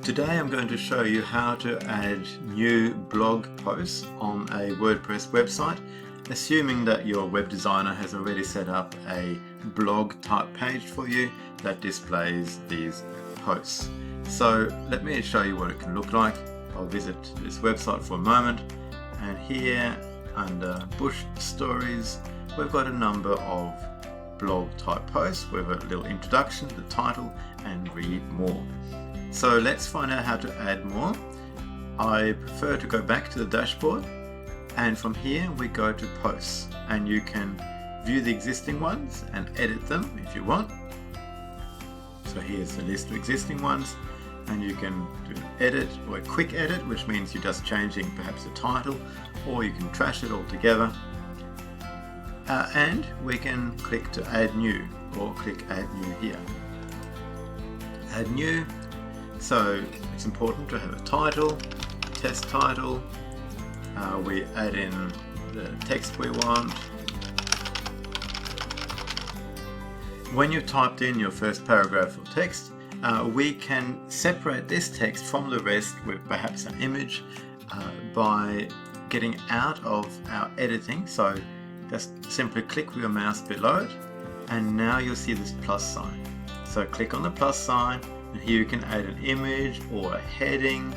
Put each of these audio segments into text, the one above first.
Today I'm going to show you how to add new blog posts on a WordPress website, assuming that your web designer has already set up a blog type page for you that displays these posts. So let me show you what it can look like. I'll visit this website for a moment, and here under Bush Stories we've got a number of blog type posts with a little introduction, the title, and read more. So let's find out how to add more. I prefer to go back to the dashboard, and from here we go to posts, and you can view the existing ones and edit them if you want. So here's the list of existing ones, and you can do an edit or a quick edit, which means you're just changing perhaps the title, or you can trash it altogether. And we can click to add new, or click add new here. Add new. So it's important to have a title, test title. We add in the text we want. When you've typed in your first paragraph of text, we can separate this text from the rest with perhaps an image by getting out of our editing. So just simply click with your mouse below it, and now you'll see this plus sign. So click on the plus sign, and here you can add an image or a heading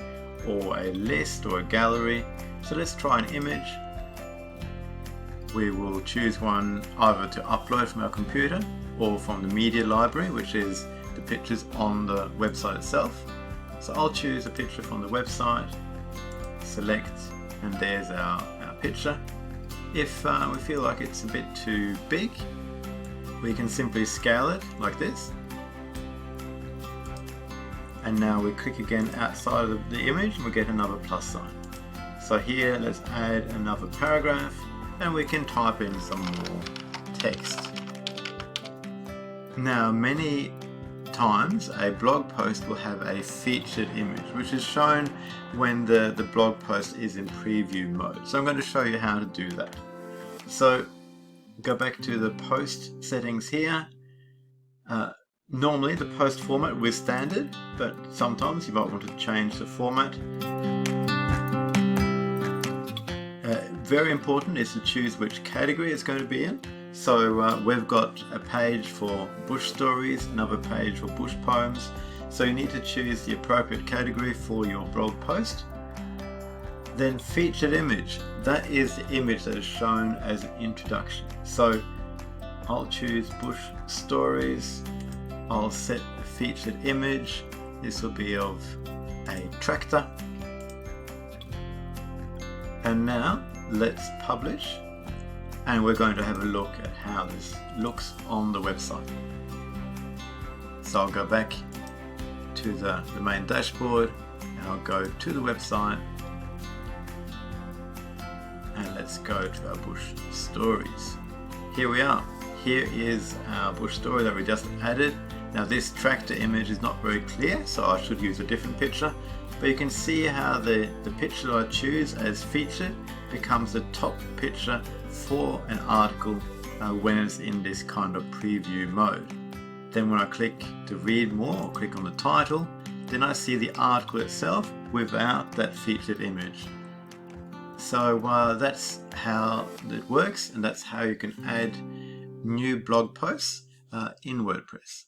or a list or a gallery. So let's try an image. We will choose one either to upload from our computer or from the media library, which is the pictures on the website itself. So I'll choose a picture from the website, select, and there's our picture. If we feel like it's a bit too big, we can simply scale it like this. And now we click again outside of the image and we get another plus sign. So here let's add another paragraph, and we can type in some more text. Now many times a blog post will have a featured image, which is shown when the blog post is in preview mode. So I'm going to show you how to do that. So go back to the post settings here. Normally the post format was standard, but sometimes you might want to change the format. Very important is to choose which category it's going to be in. So we've got a page for bush stories, another page for bush poems. So you need to choose the appropriate category for your blog post. Then featured image, that is the image that is shown as an introduction. So I'll choose bush stories. I'll set a featured image. This will be of a tractor. And now let's publish, and we're going to have a look at how this looks on the website. So I'll go back to the main dashboard, and I'll go to the website, and let's go to our bush stories. Here we are. Here is our bush story that we just added. Now this tractor image is not very clear, so I should use a different picture, but you can see how the picture that I choose as featured becomes the top picture for an article when it's in this kind of preview mode. Then when I click to read more, or click on the title, then I see the article itself without that featured image. So that's how it works, and that's how you can add new blog posts in WordPress.